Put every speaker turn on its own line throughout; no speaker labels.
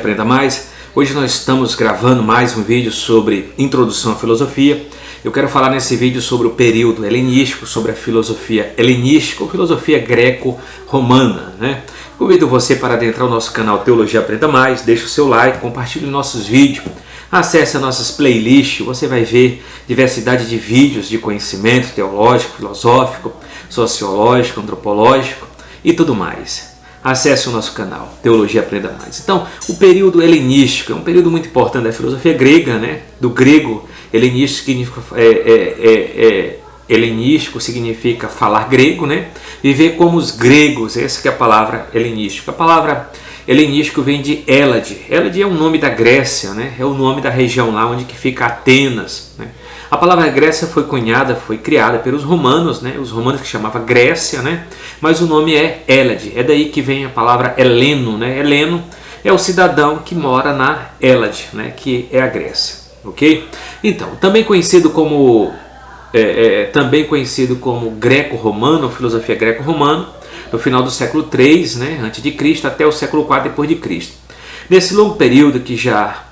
Aprenda Mais. Hoje nós estamos gravando mais um vídeo sobre Introdução à Filosofia. Eu quero falar nesse vídeo sobre o período helenístico, sobre a filosofia helenística ou filosofia greco-romana, né? Convido você para adentrar o nosso canal Teologia Aprenda Mais, deixe o seu like, compartilhe nossos vídeos, acesse as nossas playlists, você vai ver diversidade de vídeos de conhecimento teológico, filosófico, sociológico, antropológico e tudo mais. Acesse o nosso canal, Teologia Aprenda Mais. Então, o período helenístico é um período muito importante da filosofia grega, né? Do grego, helenístico significa, helenístico significa falar grego, né? Viver como os gregos, essa que é a palavra helenístico. A palavra helenístico vem de Hélade. Hélade é o nome da Grécia, né? É o nome da região lá onde que fica Atenas, né? A palavra Grécia foi cunhada, foi criada pelos romanos, né? Os romanos que chamavam Grécia, né? Mas o nome é Hélade. É daí que vem a palavra heleno, né? Heleno é o cidadão que mora na Hélade, né? Que é a Grécia, ok? Então, também conhecido como greco-romano, filosofia greco-romana, no final do século III, né? Antes de Cristo, até o século IV depois de Cristo. Nesse longo período que já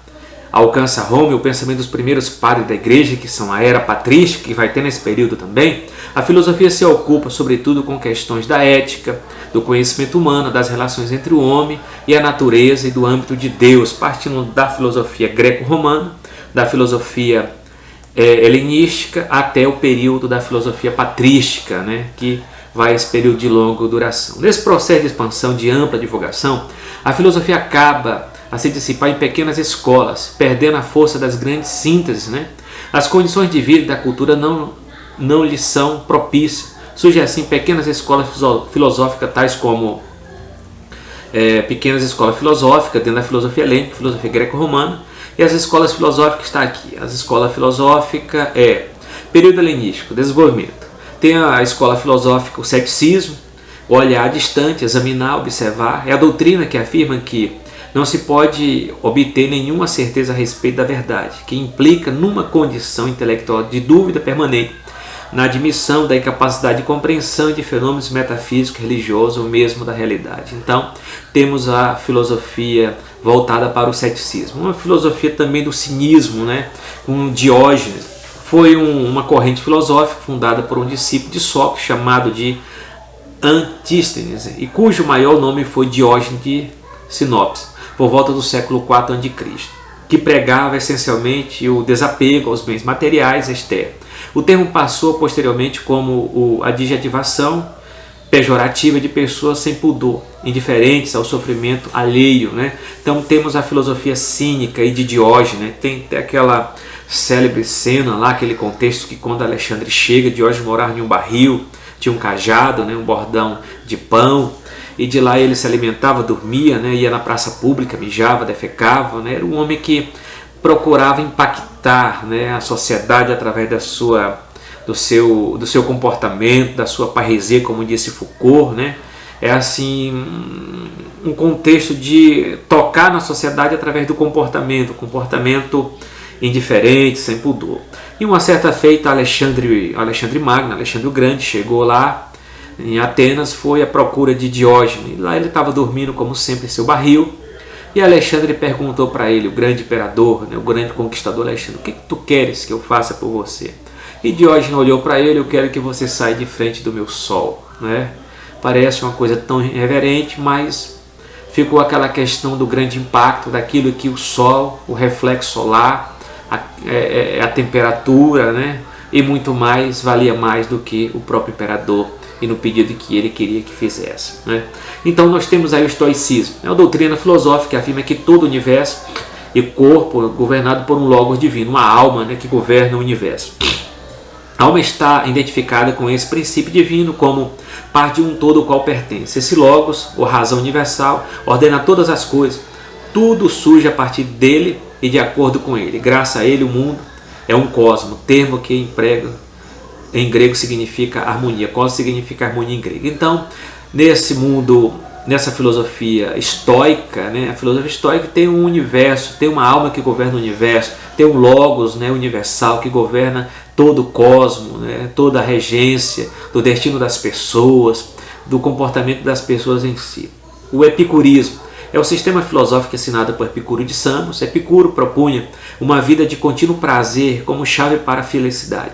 alcança Roma e o pensamento dos primeiros padres da igreja, que são a era patrística, que vai ter nesse período também, a filosofia se ocupa sobretudo com questões da ética, do conhecimento humano, das relações entre o homem e a natureza e do âmbito de Deus, partindo da filosofia greco-romana, da filosofia helenística, até o período da filosofia patrística, né, que vai esse período de longa duração. Nesse processo de expansão, de ampla divulgação, a filosofia acaba a se dissipar em pequenas escolas, perdendo a força das grandes sínteses, né? As condições de vida e da cultura não lhes são propícias. Surgem assim pequenas escolas filosóficas, tais como pequenas escolas filosóficas dentro da filosofia helênica, filosofia greco-romana, e as escolas filosóficas está aqui. As escolas filosóficas período helenístico, desenvolvimento. Tem a escola filosófica, o ceticismo, olhar distante, examinar, observar. É a doutrina que afirma que não se pode obter nenhuma certeza a respeito da verdade, que implica numa condição intelectual de dúvida permanente, na admissão da incapacidade de compreensão de fenômenos metafísicos, religiosos ou mesmo da realidade. Então, temos a filosofia voltada para o ceticismo, uma filosofia também do cinismo, né? Com Diógenes. Foi uma corrente filosófica fundada por um discípulo de Sócrates chamado de Antístenes, e cujo maior nome foi Diógenes de Sinopse, por volta do século IV a.C., que pregava essencialmente o desapego aos bens materiais externos. O termo passou posteriormente como a adjetivação pejorativa de pessoas sem pudor, indiferentes ao sofrimento alheio, né? Então temos a filosofia cínica e de Diógenes, né? Tem aquela célebre cena lá, aquele contexto que quando Alexandre chega, Diógenes morava em um barril, tinha um cajado, né? Um bordão de pão, e de lá ele se alimentava, dormia, né? Ia na praça pública, mijava, defecava, né? Era um homem que procurava impactar, né, a sociedade através do seu comportamento, da sua parresia, como disse Foucault, né? É assim um contexto de tocar na sociedade através do comportamento indiferente, sem pudor. E uma certa feita, Alexandre Magno, Alexandre o Grande, chegou lá em Atenas, foi à procura de Diógenes. Lá ele estava dormindo, como sempre, em seu barril. E Alexandre perguntou para ele, o grande imperador, né, o grande conquistador Alexandre: o que tu queres que eu faça por você? E Diógenes olhou para ele: eu quero que você saia de frente do meu sol, né? Parece uma coisa tão irreverente, mas ficou aquela questão do grande impacto daquilo que o sol, o reflexo solar, a temperatura, né, e muito mais, valia mais do que o próprio imperador e no pedido que ele queria que fizesse, né? Então nós temos aí o estoicismo, é uma doutrina filosófica que afirma que todo o universo e corpo é governado por um logos divino, uma alma, né, que governa o universo. A alma está identificada com esse princípio divino como parte de um todo ao qual pertence. Esse logos, ou razão universal, ordena todas as coisas. Tudo surge a partir dele e de acordo com ele. Graças a ele o mundo é um cosmo, termo que emprega em grego significa harmonia. Cosmos significa harmonia em grego. Então, nesse mundo, nessa filosofia estoica, né, a filosofia estoica tem um universo, tem uma alma que governa o universo, tem um logos, né, universal que governa todo o cosmos, né, toda a regência do destino das pessoas, do comportamento das pessoas em si. O epicurismo é o sistema filosófico ensinado por Epicuro de Samos. Epicuro propunha uma vida de contínuo prazer como chave para a felicidade.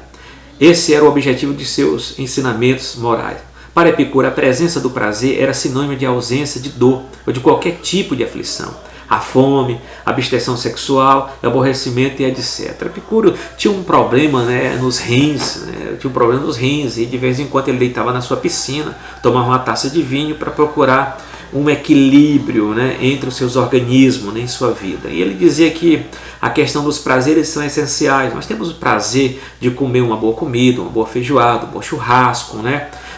Esse era o objetivo de seus ensinamentos morais. Para Epicuro, a presença do prazer era sinônimo de ausência de dor ou de qualquer tipo de aflição. A fome, a abstenção sexual, aborrecimento e etc. Epicuro tinha um problema, nos rins, e de vez em quando ele deitava na sua piscina, tomava uma taça de vinho para procurar um equilíbrio, entre os seus organismos, em sua vida. E ele dizia que a questão dos prazeres são essenciais. Nós temos o prazer de comer uma boa comida, uma boa feijoada, um bom churrasco,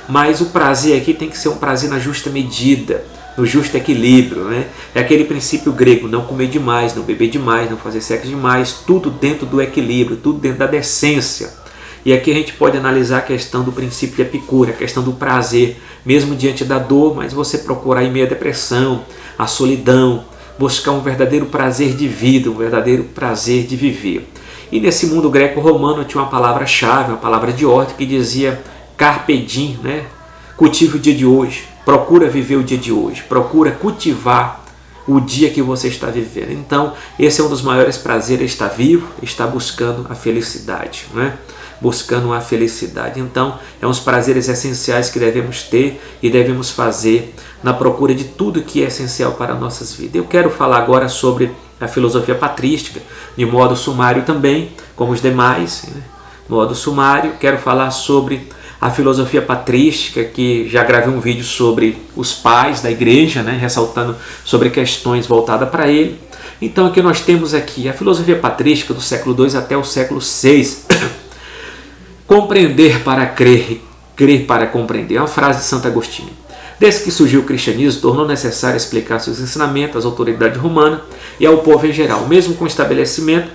mas o prazer aqui tem que ser um prazer na justa medida, no justo equilíbrio. É aquele princípio grego: não comer demais, não beber demais, não fazer sexo demais, tudo dentro do equilíbrio, tudo dentro da decência. E aqui a gente pode analisar a questão do princípio de Epicuro, a questão do prazer, mesmo diante da dor, mas você procurar em meio à depressão, à solidão, buscar um verdadeiro prazer de vida, um verdadeiro prazer de viver. E nesse mundo greco-romano tinha uma palavra-chave, uma palavra de ordem que dizia carpe diem, cultive o dia de hoje, procura viver o dia de hoje, procura cultivar o dia que você está vivendo. Então, esse é um dos maiores prazeres, estar vivo, estar buscando a felicidade, buscando a felicidade. Então, é uns prazeres essenciais que devemos ter e devemos fazer na procura de tudo que é essencial para nossas vidas. Eu quero falar agora sobre a filosofia patrística, de modo sumário também, como os demais, modo sumário. Quero falar sobre a filosofia patrística, que já gravei um vídeo sobre os pais da igreja, ressaltando sobre questões voltadas para ele. Então, o que nós temos aqui? A filosofia patrística do século II até o século VI. Compreender para crer, crer para compreender. É uma frase de Santo Agostinho. Desde que surgiu o cristianismo, tornou necessário explicar seus ensinamentos às autoridades romanas e ao povo em geral. Mesmo com o estabelecimento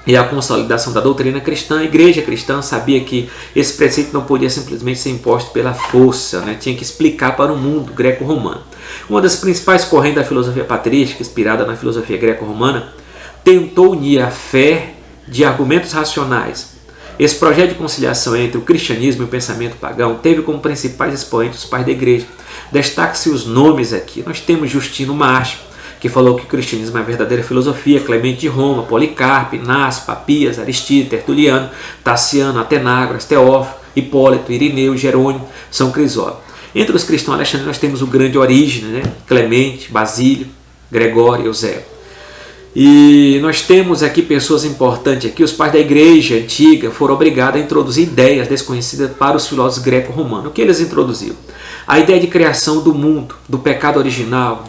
e a consolidação da doutrina cristã, a igreja cristã sabia que esse preceito não podia simplesmente ser imposto pela força, tinha que explicar para o mundo greco-romano. Uma das principais correntes da filosofia patrística, inspirada na filosofia greco-romana, tentou unir a fé de argumentos racionais. Esse projeto de conciliação entre o cristianismo e o pensamento pagão teve como principais expoentes os pais da igreja. Destaque-se os nomes aqui. Nós temos Justino Mártir, que falou que o cristianismo é a verdadeira filosofia, Clemente de Roma, Policarpo, Inácio, Papias, Aristíteles, Tertuliano, Taciano, Atenágoras, Teófilo, Hipólito, Irineu, Jerônimo, São Crisóstomo. Entre os cristãos alexandrinos nós temos o grande Orígenes, Clemente, Basílio, Gregório e Eusébio. E nós temos aqui pessoas importantes aqui. Os pais da igreja antiga foram obrigados a introduzir ideias desconhecidas para os filósofos greco-romanos. O que eles introduziram? A ideia de criação do mundo, do pecado original,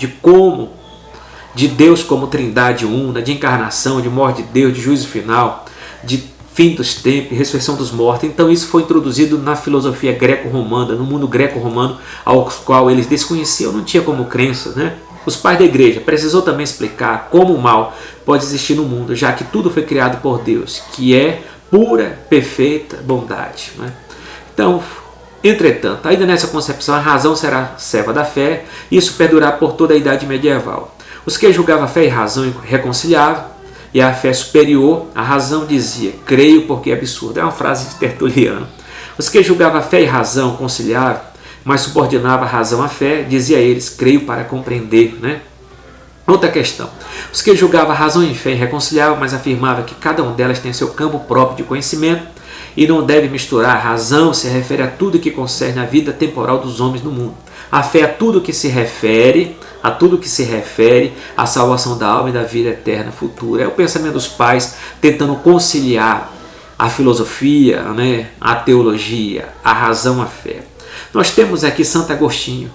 de Deus como trindade una, de encarnação, de morte de Deus, de juízo final, de fim dos tempos, ressurreição dos mortos. Então isso foi introduzido na filosofia greco-romana, no mundo greco-romano, ao qual eles desconheciam, não tinha como crenças, Os pais da igreja precisou também explicar como o mal pode existir no mundo, já que tudo foi criado por Deus, que é pura, perfeita bondade. Então, entretanto, ainda nessa concepção, a razão será serva da fé, e isso perdurar por toda a idade medieval. Os que julgavam a fé e razão irreconciliável, e a fé superior, a razão dizia, creio porque é absurdo. É uma frase de Tertuliano. Os que julgavam a fé e razão conciliável, mas subordinava a razão à fé, dizia a eles, creio para compreender. Outra questão. Os que julgavam a razão e fé irreconciliável, mas afirmava que cada um delas tem seu campo próprio de conhecimento e não deve misturar. A razão se refere a tudo que concerne a vida temporal dos homens no mundo. A fé a tudo que se refere à salvação da alma e da vida eterna futura. É o pensamento dos pais tentando conciliar a filosofia, a teologia, a razão, a fé. Nós temos aqui Santo Agostinho,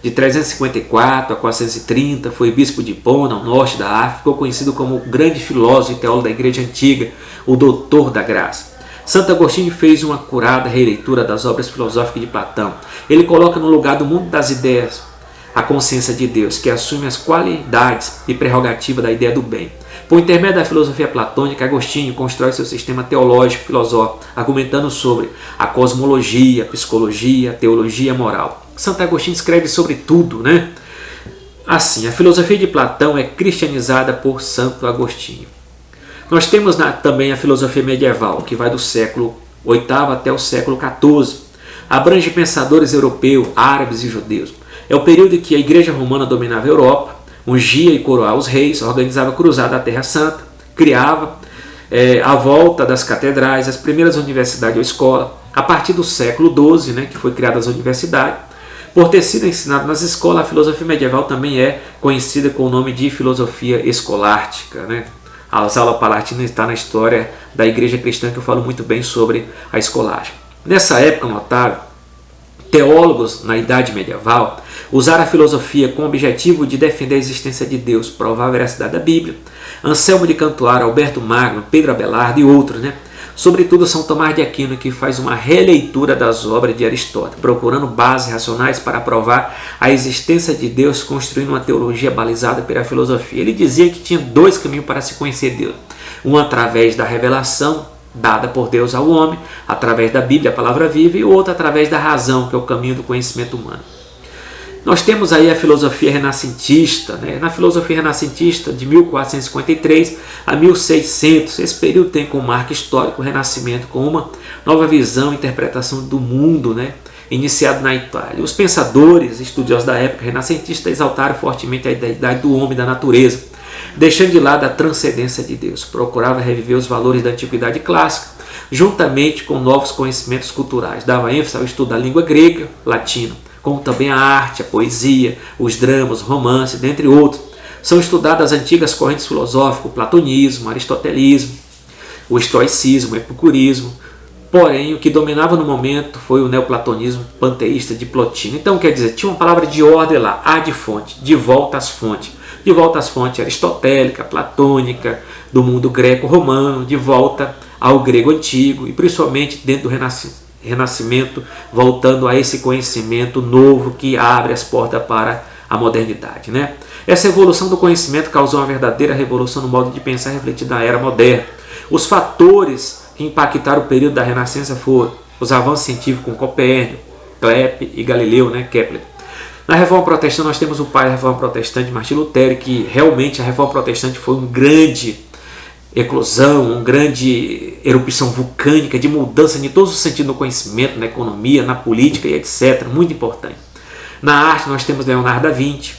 de 354 a 430, foi bispo de Hipona, ao norte da África, ficou conhecido como o grande filósofo e teólogo da igreja antiga, o doutor da graça. Santo Agostinho fez uma acurada releitura das obras filosóficas de Platão. Ele coloca no lugar do mundo das ideias a consciência de Deus, que assume as qualidades e prerrogativas da ideia do bem. Por intermédio da filosofia platônica, Agostinho constrói seu sistema teológico filosófico, argumentando sobre a cosmologia, a psicologia, a teologia e a moral. Santo Agostinho escreve sobre tudo, Assim, a filosofia de Platão é cristianizada por Santo Agostinho. Nós temos também a filosofia medieval, que vai do século VIII até o século XIV. Abrange pensadores europeus, árabes e judeus. É o período em que a igreja romana dominava a Europa. ungia e coroava os reis, organizava cruzada à Terra Santa, criava a volta das catedrais, as primeiras universidades ou escolas. A partir do século XII, né, que foi criada as universidades, por ter sido ensinado nas escolas, a filosofia medieval também é conhecida com o nome de filosofia escolástica, né? As aulas palatinas estão na história da igreja cristã, que eu falo muito bem sobre a escolástica. Nessa época, notável, teólogos na Idade Medieval usaram a filosofia com o objetivo de defender a existência de Deus, provar a veracidade da Bíblia. Anselmo de Cantuária, Alberto Magno, Pedro Abelardo e outros, né? Sobretudo São Tomás de Aquino, que faz uma releitura das obras de Aristóteles, procurando bases racionais para provar a existência de Deus, construindo uma teologia balizada pela filosofia. Ele dizia que tinha dois caminhos para se conhecer Deus. Um através da revelação dada por Deus ao homem, através da Bíblia, a palavra viva, e o outro através da razão, que é o caminho do conhecimento humano. Nós temos aí a filosofia renascentista, né? Na filosofia renascentista de 1453 a 1600, esse período tem como marco histórico o Renascimento, com uma nova visão e interpretação do mundo, né? Iniciado na Itália. Os pensadores, estudiosos da época renascentista, exaltaram fortemente a identidade do homem e da natureza, deixando de lado a transcendência de Deus. Procurava reviver os valores da antiguidade clássica, juntamente com novos conhecimentos culturais. Dava ênfase ao estudo da língua grega, latina, como também a arte, a poesia, os dramas, romances, dentre outros. São estudadas as antigas correntes filosóficas, o platonismo, o aristotelismo, o estoicismo, o epicurismo. Porém, o que dominava no momento foi o neoplatonismo panteísta de Plotino. Então, quer dizer, tinha uma palavra de ordem lá, a de fonte, de volta às fontes. De volta às fontes aristotélica, platônica, do mundo greco-romano, de volta ao grego antigo e principalmente dentro do Renascimento, voltando a esse conhecimento novo que abre as portas para a modernidade, né? Essa evolução do conhecimento causou uma verdadeira revolução no modo de pensar refletido na era moderna. Os fatores que impactaram o período da Renascença foram os avanços científicos com Copérnico, Kepler e Galileu, né? Kepler. Na Reforma Protestante nós temos o pai da Reforma Protestante, Martinho Lutero, que realmente a Reforma Protestante foi um grande eclosão, uma grande erupção vulcânica de mudança em todos os sentidos do conhecimento, na economia, na política e etc. Muito importante. Na arte nós temos Leonardo da Vinci.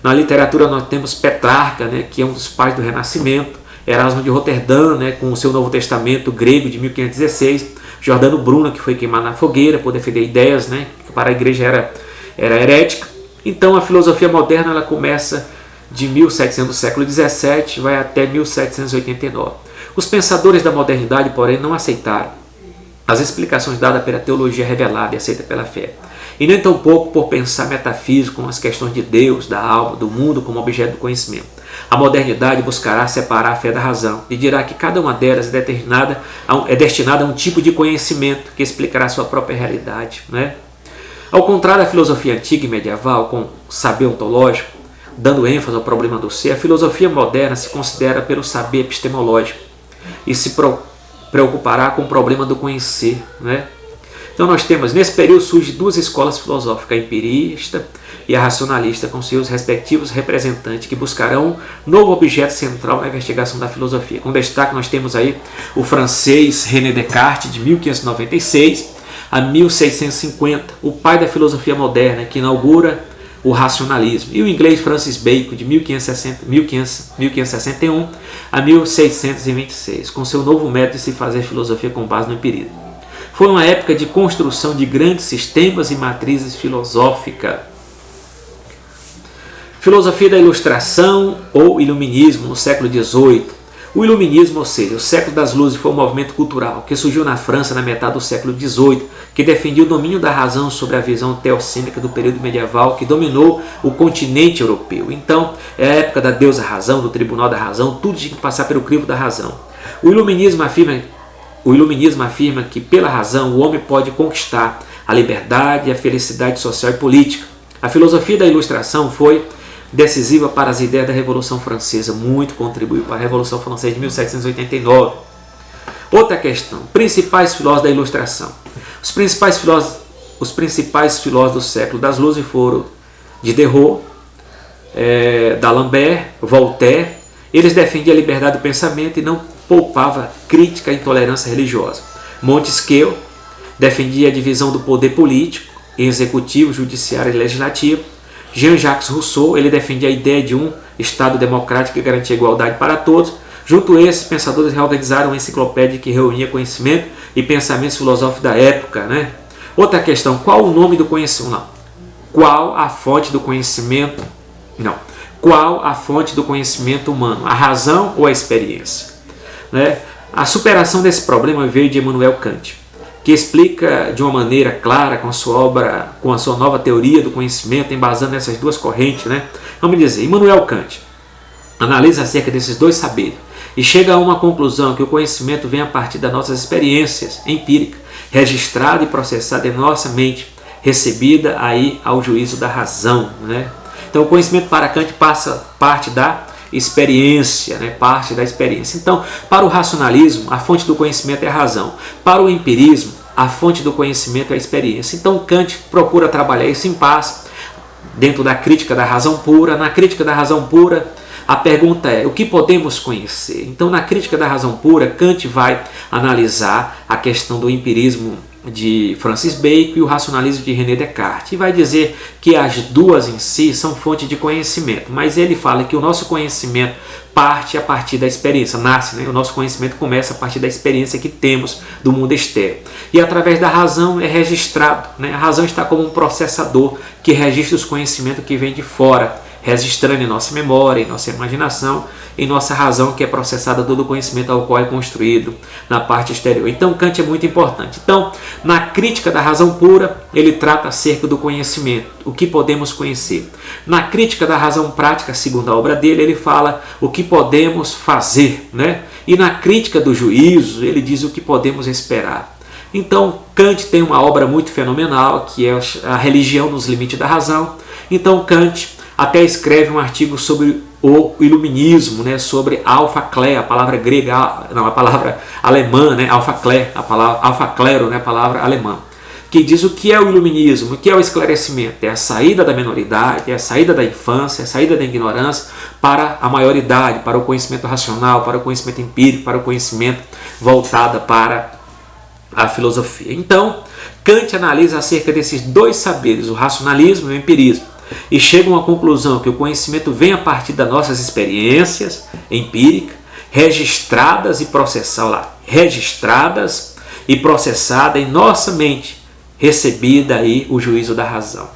Na literatura nós temos Petrarca, né, que é um dos pais do Renascimento. Erasmo de Roterdã, né, com o seu Novo Testamento grego de 1516. Giordano Bruno, que foi queimado na fogueira por defender ideias, né, que para a igreja era herética. Então a filosofia moderna ela começa de 1700 do século XVII, vai até 1789. Os pensadores da modernidade, porém, não aceitaram as explicações dadas pela teologia revelada e aceita pela fé. E nem tampouco por pensar metafísico com as questões de Deus, da alma, do mundo como objeto do conhecimento. A modernidade buscará separar a fé da razão e dirá que cada uma delas é destinada a um tipo de conhecimento que explicará a sua própria realidade, né? Ao contrário da filosofia antiga e medieval, com saber ontológico, dando ênfase ao problema do ser, a filosofia moderna se considera pelo saber epistemológico e se preocupará com o problema do conhecer, né? Então nós temos, nesse período surgem duas escolas filosóficas, a empirista e a racionalista, com seus respectivos representantes, que buscarão um novo objeto central na investigação da filosofia. Com destaque nós temos aí o francês René Descartes, de 1596 a 1650, o pai da filosofia moderna, que inaugura o racionalismo, e o inglês Francis Bacon, de 1561 a 1626, com seu novo método de se fazer filosofia com base no empirismo. Foi uma época de construção de grandes sistemas e matrizes filosóficas. Filosofia da Ilustração ou Iluminismo no século XVIII. O Iluminismo, ou seja, o século das luzes, foi um movimento cultural que surgiu na França na metade do século XVIII, que defendia o domínio da razão sobre a visão teocêntrica do período medieval que dominou o continente europeu. Então, é a época da deusa razão, do tribunal da razão, tudo tinha que passar pelo crivo da razão. O Iluminismo afirma que, pela razão, o homem pode conquistar a liberdade, a felicidade social e política. A filosofia da Ilustração foi decisiva para as ideias da Revolução Francesa, muito contribuiu para a Revolução Francesa de 1789. Outra questão, principais filósofos da Ilustração. Os principais filósofos do século das luzes foram Diderot, D'Alembert, Voltaire. Eles defendiam a liberdade do pensamento e não poupava crítica à intolerância religiosa. Montesquieu defendia a divisão do poder político, executivo, judiciário e legislativo. Jean-Jacques Rousseau, ele defendia a ideia de um Estado democrático que garantia igualdade para todos. Junto a esses, pensadores reorganizaram uma enciclopédia que reunia conhecimento e pensamentos filosóficos da época, né? Outra questão, qual o nome do conhecimento? Não. Qual a fonte do conhecimento? Não. Qual a fonte do conhecimento humano? A razão ou a experiência? Né? A superação desse problema veio de Immanuel Kant, que explica de uma maneira clara com a sua obra, com a sua nova teoria do conhecimento, embasando essas duas correntes, né? Vamos dizer, Immanuel Kant analisa acerca desses dois saberes e chega a uma conclusão que o conhecimento vem a partir das nossas experiências empíricas, registrada e processada em nossa mente, recebida aí ao juízo da razão, né? Então o conhecimento para Kant passa parte da experiência, né? Parte da experiência. Então, para o racionalismo, a fonte do conhecimento é a razão. Para o empirismo, a fonte do conhecimento é a experiência. Então Kant procura trabalhar isso em paz, dentro da crítica da razão pura. Na crítica da razão pura, a pergunta é, o que podemos conhecer? Então, na crítica da razão pura, Kant vai analisar a questão do empirismo de Francis Bacon e o racionalismo de René Descartes. E vai dizer que as duas em si são fonte de conhecimento, mas ele fala que o nosso conhecimento parte a partir da experiência, nasce, né? O nosso conhecimento começa a partir da experiência que temos do mundo externo. E através da razão é registrado, né? A razão está como um processador que registra os conhecimentos que vêm de fora, registrando em nossa memória, em nossa imaginação, em nossa razão, que é processada todo o conhecimento ao qual é construído na parte exterior. Então Kant é muito importante. Então, na crítica da razão pura, ele trata acerca do conhecimento, o que podemos conhecer. Na crítica da razão prática, segundo a obra dele, ele fala o que podemos fazer, né? E na crítica do juízo, ele diz o que podemos esperar. Então, Kant tem uma obra muito fenomenal, que é a Religião nos Limites da Razão. Então, Kant até escreve um artigo sobre o iluminismo, né, sobre alfa clé, a palavra grega, não, a palavra alemã, né, alfa clé, a palavra alfa clero, né, a palavra alemã, que diz o que é o iluminismo, o que é o esclarecimento, é a saída da menoridade, é a saída da infância, é a saída da ignorância para a maioridade, para o conhecimento racional, para o conhecimento empírico, para o conhecimento voltado para a filosofia. Então, Kant analisa acerca desses dois saberes, o racionalismo e o empirismo, e chega a uma conclusão que o conhecimento vem a partir das nossas experiências empíricas, registradas e processadas em nossa mente, recebida aí o juízo da razão.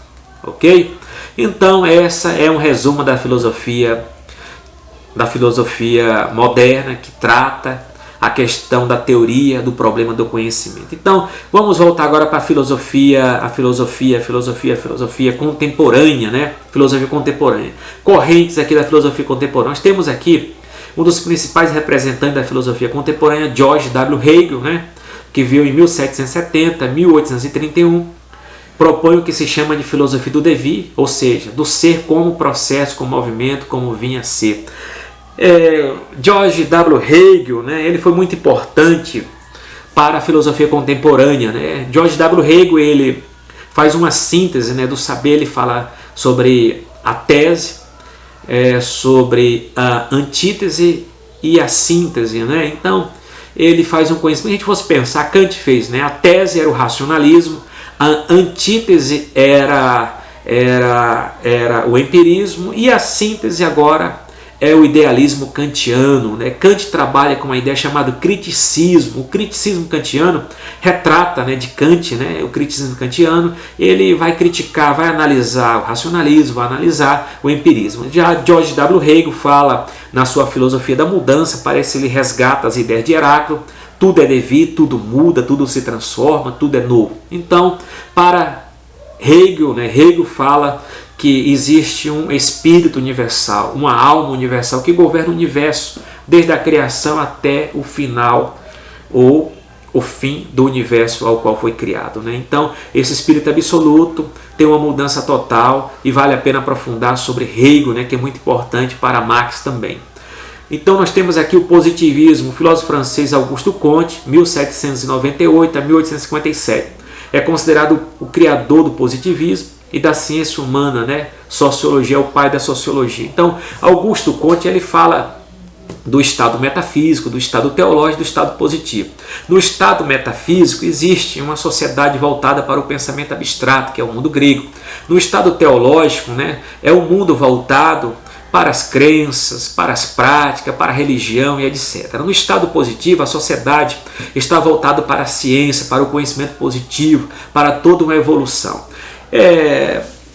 Ok? Então essa é um resumo da filosofia moderna, que trata a questão da teoria do problema do conhecimento. Então, vamos voltar agora para a filosofia contemporânea, né? Filosofia contemporânea. Correntes aqui da filosofia contemporânea. Nós temos aqui um dos principais representantes da filosofia contemporânea, George W. Hegel, né? Que veio em 1770, 1831. Propõe o que se chama de filosofia do devir, ou seja, do ser como processo, como movimento, como vinha a ser. George W. Hegel, né, ele foi muito importante para a filosofia contemporânea, né? George W. Hegel, ele faz uma síntese, né, do saber. Ele fala sobre a tese, sobre a antítese e a síntese, né? Então ele faz um conhecimento. Se a gente fosse pensar, Kant fez, né? A tese era o racionalismo, a antítese era o empirismo e a síntese agora é o idealismo kantiano, né? Kant trabalha com uma ideia chamada criticismo. O criticismo kantiano retrata, né, de Kant, né, o criticismo kantiano. Ele vai criticar, vai analisar o racionalismo, vai analisar o empirismo. Já George W. Hegel fala na sua filosofia da mudança, parece que ele resgata as ideias de Heráclito. Tudo é devir, tudo muda, tudo se transforma, tudo é novo. Então, para Hegel, né, Hegel fala que existe um espírito universal, uma alma universal que governa o universo, desde a criação até o final, ou o fim do universo ao qual foi criado, né? Então, esse espírito absoluto tem uma mudança total e vale a pena aprofundar sobre Hegel, né, que é muito importante para Marx também. Então, nós temos aqui o positivismo, o filósofo francês Auguste Comte, 1798 a 1857. É considerado o criador do positivismo e da ciência humana, né? Sociologia é o pai da sociologia. Então, Auguste Comte, ele fala do estado metafísico, do estado teológico, do estado positivo. No estado metafísico existe uma sociedade voltada para o pensamento abstrato, que é o mundo grego. No estado teológico, né, é o mundo voltado para as crenças, para as práticas, para a religião e etc. No estado positivo, a sociedade está voltada para a ciência, para o conhecimento positivo, para toda uma evolução.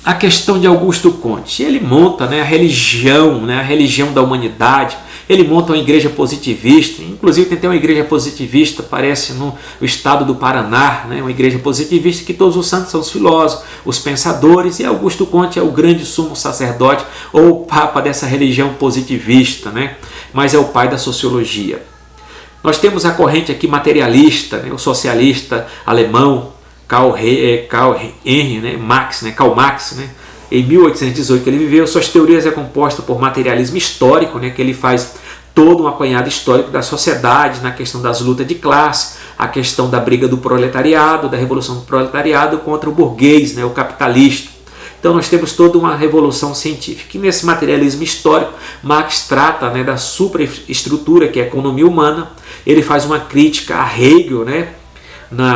A questão de Augusto Comte, ele monta, né, a religião da humanidade. Ele monta uma igreja positivista, inclusive tem até uma igreja positivista, parece no estado do Paraná, né? Uma igreja positivista que todos os santos são os filósofos, os pensadores, e Augusto Comte é o grande sumo sacerdote ou o papa dessa religião positivista, né? Mas é o pai da sociologia. Nós temos a corrente aqui materialista, né? O socialista alemão Karl Marx, né? Em 1818 que ele viveu. Suas teorias é composta por materialismo histórico, né, que ele faz todo um apanhado histórico da sociedade, na questão das lutas de classe, a questão da briga do proletariado, da revolução do proletariado contra o burguês, né, o capitalista. Então nós temos toda uma revolução científica. E nesse materialismo histórico, Marx trata, né, da superestrutura, que é a economia humana. Ele faz uma crítica a Hegel, né,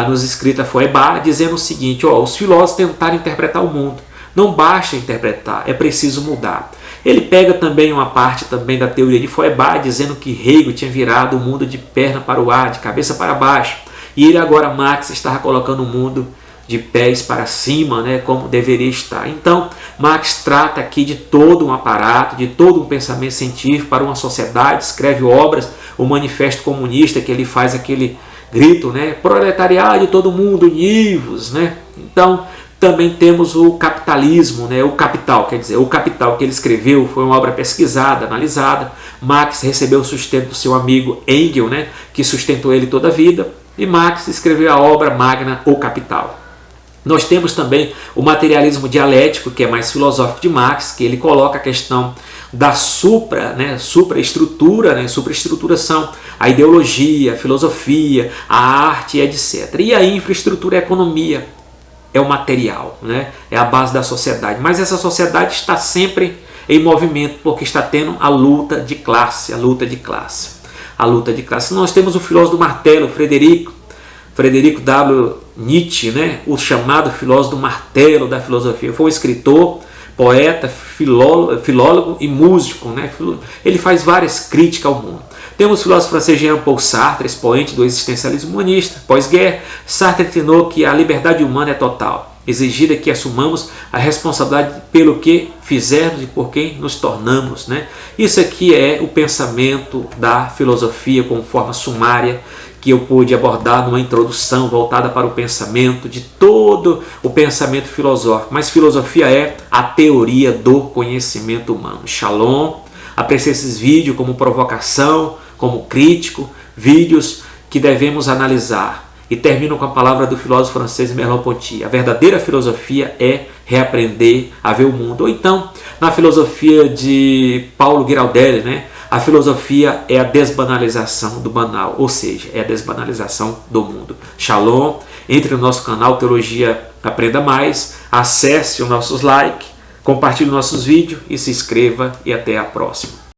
nos escritos Feuerbach, dizendo o seguinte: os filósofos tentaram interpretar o mundo. Não basta interpretar, é preciso mudar. Ele pega também uma parte também da teoria de Feuerbach, dizendo que Hegel tinha virado o mundo de perna para o ar, de cabeça para baixo. E ele agora, Marx, estava colocando o mundo de pés para cima, né, como deveria estar. Então, Marx trata aqui de todo um aparato, de todo um pensamento científico para uma sociedade, escreve obras, o Manifesto Comunista, que ele faz aquele grito, né, proletariado, todo mundo univos, né? Então, também temos o capitalismo, né? O Capital, quer dizer, o Capital que ele escreveu foi uma obra pesquisada, analisada. Marx recebeu o sustento do seu amigo Engels, né? Que sustentou ele toda a vida, e Marx escreveu a obra magna, O Capital. Nós temos também o materialismo dialético, que é mais filosófico de Marx, que ele coloca a questão da supraestrutura, né? Supraestruturação, a ideologia, a filosofia, a arte, etc. E a infraestrutura é a economia, é o material, né? É a base da sociedade. Mas essa sociedade está sempre em movimento, porque está tendo a luta de classe, a luta de classe. Nós temos o filósofo do martelo, Frederico W. Nietzsche, né? O chamado filósofo do martelo da filosofia. Foi um escritor, poeta, filólogo e músico, né? Ele faz várias críticas ao mundo. Temos o filósofo francês Jean-Paul Sartre, expoente do existencialismo humanista. Pós-guerra, Sartre afirmou que a liberdade humana é total, exigida que assumamos a responsabilidade pelo que fizermos e por quem nos tornamos, né? Isso aqui é o pensamento da filosofia com forma sumária, que eu pude abordar numa introdução voltada para o pensamento, de todo o pensamento filosófico. Mas filosofia é a teoria do conhecimento humano. Shalom. Aprecie esses vídeos como provocação, como crítico, vídeos que devemos analisar. E termino com a palavra do filósofo francês Merleau-Ponty: a verdadeira filosofia é reaprender a ver o mundo. Ou então, na filosofia de Paulo Giraldelli, né? A filosofia é a desbanalização do banal, ou seja, é a desbanalização do mundo. Shalom, entre no nosso canal Teologia Aprenda Mais, acesse os nossos likes, compartilhe nossos vídeos e se inscreva, e até a próxima.